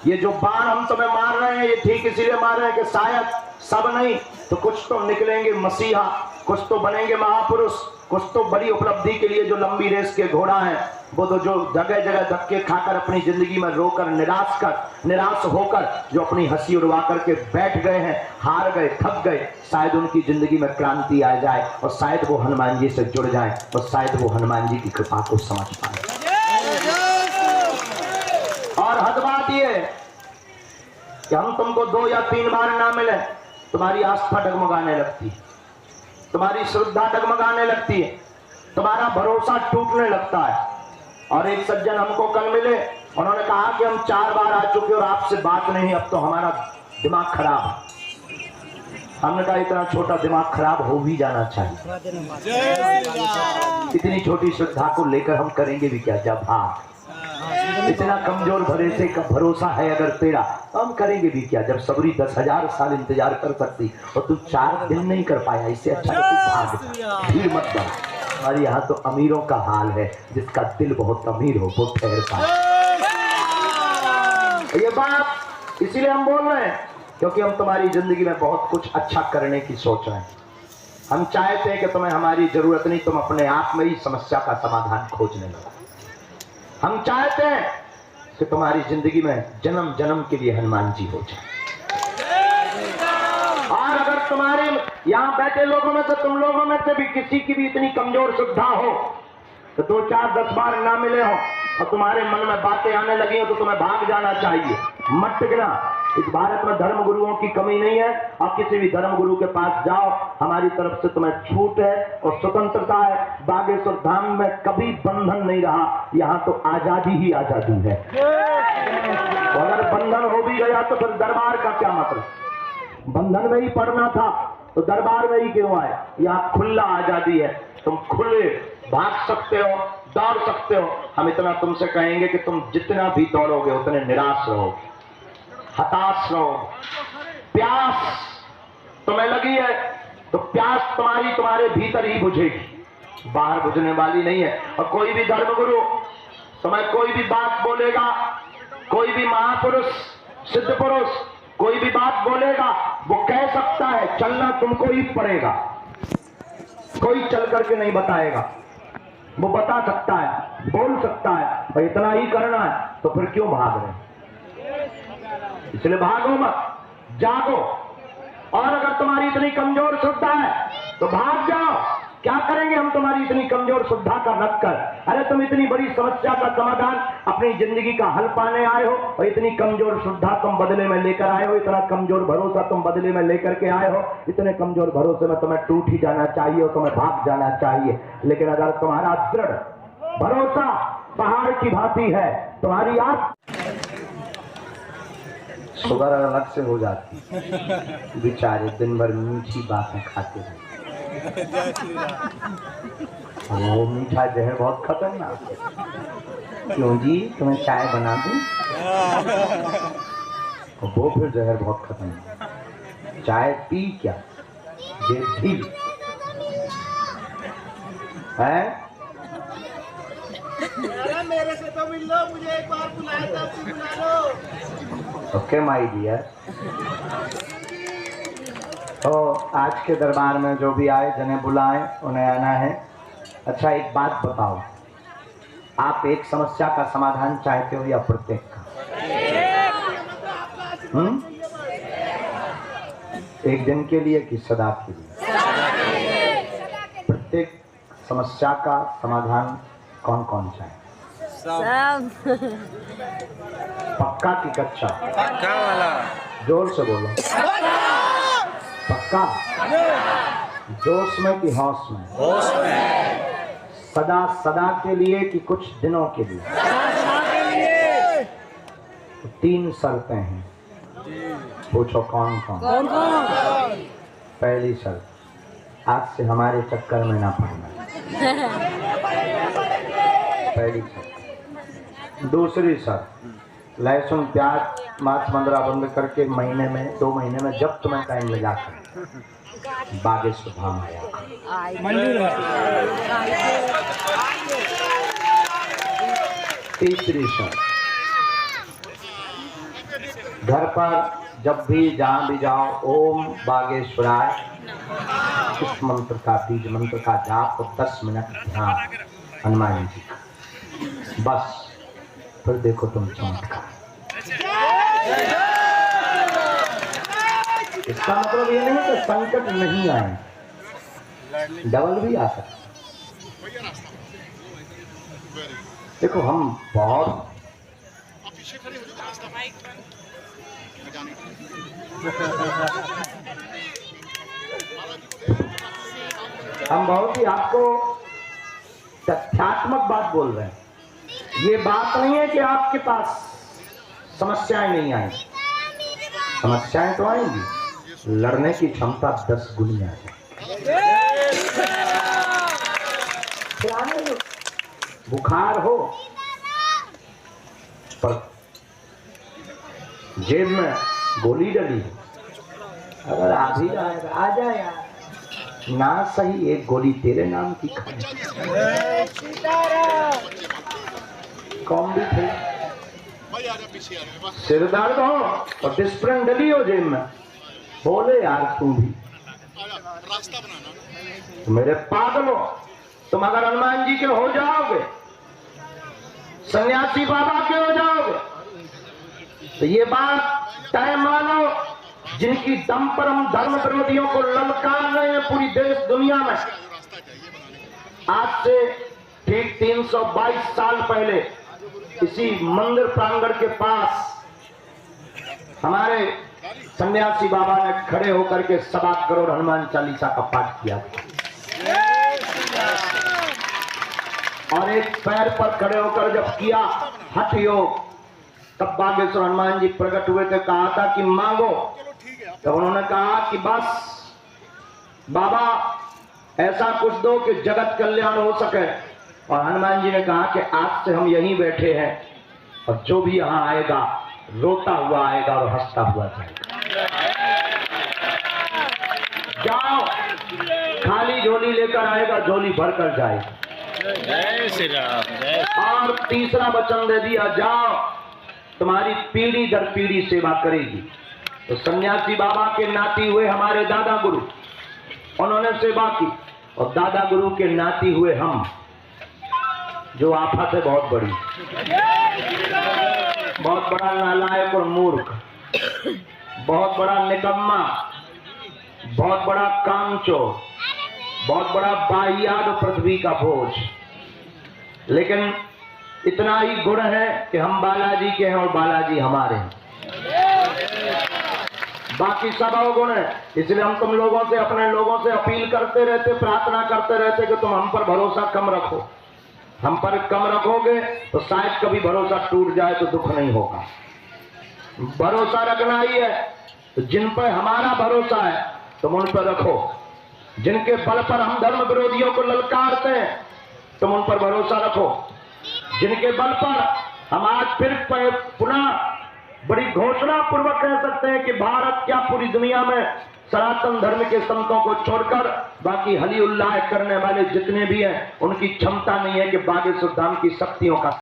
ये जो बाण हम तुम्हें मार रहे हैं ये ठीक इसीलिए मार रहे हैं कि शायद सब नहीं तो कुछ तो निकलेंगे मसीहा, कुछ तो बनेंगे महापुरुष, कुछ तो बड़ी उपलब्धि के लिए जो लंबी रेस के घोड़ा है वो तो जो जगह जगह धक्के खाकर अपनी जिंदगी में रोकर निराश होकर जो अपनी हंसी उड़वा करके बैठ गए हैं, हार गए, थक गए, शायद उनकी जिंदगी में क्रांति आ जाए और शायद वो हनुमान जी से जुड़ जाए और शायद वो हनुमान जी की कृपा को समझ पाए। और हद बात ये कि हम तुमको 2 या 3 बार ना मिले, तुम्हारी आस्था डगमगाने लगती है, तुम्हारी श्रद्धा डगमगाने लगती है, तुम्हारा भरोसा टूटने लगता है। और एक सज्जन हमको कल मिले, उन्होंने कहा कि हम 4 बार आ चुके और आपसे बात नहीं, अब तो हमारा दिमाग खराब है। हमने कहा इतना छोटा दिमाग खराब हो भी जाना चाहिए, इतनी छोटी श्रद्धा को लेकर हम करेंगे भी क्या? जब हाँ इतना कमजोर भरोसे का भरोसा है अगर तेरा, तो हम करेंगे भी क्या? जब सबरी 10,000 साल इंतजार कर सकती और तू 4 दिन नहीं कर पाया, इससे अच्छा तू भाग, भीड़ मत बन। हमारे यहाँ तो अमीरों का हाल है, जिसका दिल बहुत अमीर हो वो ठहरता है। ये बात इसीलिए हम बोल रहे हैं क्योंकि हम तुम्हारी जिंदगी में बहुत कुछ अच्छा करने की सोच रहे हैं। हम चाहते हैं कि तुम्हें हमारी जरूरत नहीं, तुम अपने आप में ही समस्या का समाधान खोजने लगो। हम चाहते हैं कि तुम्हारी जिंदगी में जन्म जन्म के लिए हनुमान जी हो जाए। और अगर तुम्हारे यहाँ बैठे लोगों में से, तुम लोगों में से भी किसी की भी इतनी कमजोर श्रद्धा हो तो 2, 4, 10 बार ना मिले हो और तुम्हारे मन में बातें आने लगी हो तो तुम्हें भाग जाना चाहिए, मत टिकना। इस भारत में धर्म गुरुओं की कमी नहीं है, आप किसी भी धर्म गुरु के पास जाओ, हमारी तरफ से तुम्हें छूट है और स्वतंत्रता है। बागेश्वर धाम में कभी बंधन नहीं रहा, यहाँ तो आजादी ही आजादी है। तो अगर बंधन हो भी गया तो फिर दरबार का क्या मतलब? बंधन में ही पड़ना था तो दरबार में ही क्यों आए? यहाँ खुला आजादी है, तुम खुले भाग सकते हो, दौड़ सकते हो। हम इतना तुमसे कहेंगे कि तुम जितना भी दौड़ोगे उतने निराश रहोगे, हताश रहोगे। प्यास तुम्हें लगी है तो प्यास तुम्हारे भीतर ही बुझेगी, बाहर बुझने वाली नहीं है। और कोई भी धर्मगुरु तुम्हें कोई भी बात बोलेगा, कोई भी महापुरुष, सिद्ध पुरुष कोई भी बात बोलेगा, वो कह सकता है, चलना तुमको ही पड़ेगा। कोई चल करके नहीं बताएगा, वो बता सकता है, बोल सकता है, और इतना ही करना है। तो फिर क्यों भाग रहे? इसलिए भागो मत, जागो। और अगर तुम्हारी इतनी कमजोर श्रद्धा है तो भाग जाओ। क्या करेंगे हम तुम्हारी इतनी कमजोर श्रद्धा का रख कर? अरे तुम इतनी बड़ी समस्या का समाधान, अपनी जिंदगी का हल पाने आए हो और इतनी कमजोर श्रद्धा तुम बदले में लेकर आए हो, इतना कमजोर भरोसा तुम बदले में लेकर के आए हो। इतने कमजोर भरोसे में तुम्हें टूट ही जाना चाहिए और तुम्हें भाग जाना चाहिए। लेकिन अगर तुम्हारा दृढ़ भरोसा पहाड़ की भांति है, तुम्हारी आस शुगर अलग से हो जाती, बेचारे दिन भर मीठी बातें खाते रहते। वो मीठा जहर बहुत खतरनाक है। क्यों जी, तुम्हें चाय बना दूं? वो फिर जहर बहुत खतरनाक। चाय पी क्या, ये भी है। मेरे से तो मिल लो, मुझे एक बार बुलाया था, बुला लो। Okay my dear. तो आज के दरबार में जो भी आए, जिन्हें बुलाएं उन्हें आना है। अच्छा एक बात बताओ, आप एक समस्या का समाधान चाहते हो या प्रत्येक का? एक दिन के लिए कि सदा के लिए? प्रत्येक समस्या का समाधान कौन कौन चाहे? पक्का कि कच्चा? पक्का वाला। जोर से बोलो। पक्का? जोश में कि होश में? होश में। सदा सदा के लिए कि कुछ दिनों के लिए? तो 3 शर्तें हैं, पूछो कौन कौन? पहली शर्त, आज से हमारे चक्कर में ना पड़ना। पहली शर्त। दूसरी शर्त, लहसुन प्याज मांस मंदरा बंद करके महीने में 2 महीने में जब तुम्हें टाइम लगा कर बागेश्वर धाम आया। तीसरी शर्त, घर पर जब भी जहां भी जाओ ओम बागेश्वराय इस मंत्र का बीज मंत्र का जाप और 10 मिनट ध्यान हनुमान जी का, बस फिर देखो तुम चमत्कार। इसका मतलब ये नहीं कि संकट नहीं आए, डबल भी आ सकता। देखो हम बहुत ही आपको तथ्यात्मक बात बोल रहे हैं। ये बात नहीं है कि आपके पास समस्याएं नहीं आएंगी, समस्याएं तो आएंगी, लड़ने की क्षमता 10 गुनी आ जाएगी। बुखार हो पर जेब में गोली डली हो, अगर आ भी जाएगा आ जाए यार, ना सही एक गोली तेरे नाम की खा। कौन भी थे सिर दर्द हो और डिस्प्रिन डली हो जेब में, बोले यार तुम भी तो मेरे पागल हो। तुम अगर हनुमान जी के हो जाओगे, सन्यासी बाबा के हो जाओगे, तो ये बात तय मानो, जिनकी दम पर हम धर्म विरोधियों को ललकार रहे हैं पूरी देश दुनिया में। आज से ठीक 322 साल पहले इसी मंदिर प्रांगण के पास हमारे सन्यासी बाबा ने खड़े होकर के 7 करोड़ हनुमान चालीसा का पाठ किया और एक पैर पर खड़े होकर जब किया हठ योग, तब बागेश्वर हनुमान जी प्रकट हुए थे। कहा था कि मांगो, तब उन्होंने कहा कि बस बाबा ऐसा कुछ दो कि जगत कल्याण हो सके। और हनुमान जी ने कहा कि आज से हम यहीं बैठे हैं और जो भी यहाँ आएगा रोता हुआ आएगा और हंसता हुआ जाएगा। जाओ, खाली झोली लेकर आएगा, झोली भरकर जाएगा। जय श्री राम। और तीसरा वचन दे दिया, जाओ तुम्हारी पीढ़ी दर पीढ़ी सेवा करेगी। तो सन्यासी बाबा के नाती हुए हमारे दादा गुरु, उन्होंने सेवा की, और दादा गुरु के नाती हुए हम, जो आफत है बहुत बड़ी, बहुत बड़ा नालायक और मूर्ख, बहुत बड़ा निकम्मा, बहुत बड़ा कामचोर, बहुत बड़ा बाह्याद पृथ्वी का बोझ। लेकिन इतना ही गुण है कि हम बालाजी के हैं और बालाजी हमारे हैं, बाकी सब अवगुण है। इसलिए हम तुम लोगों से, अपने लोगों से अपील करते रहते, प्रार्थना करते रहते कि तुम हम पर भरोसा कम रखो। हम पर कम रखोगे तो शायद कभी भरोसा टूट जाए तो दुख नहीं होगा। भरोसा रखना ही है, तो जिन पर हमारा भरोसा है तुम उन पर रखो। जिनके बल पर हम धर्म विरोधियों को ललकारते हैं तुम उन पर भरोसा रखो। जिनके बल पर हम आज फिर पुनः बड़ी घोषणा पूर्वक कह सकते हैं कि भारत क्या पूरी दुनिया में सनातन धर्म के संतों को छोड़कर बाकी हली उल्लाह करने वाले जितने भी हैं उनकी क्षमता नहीं है कि बागेश्वर धाम की शक्तियों का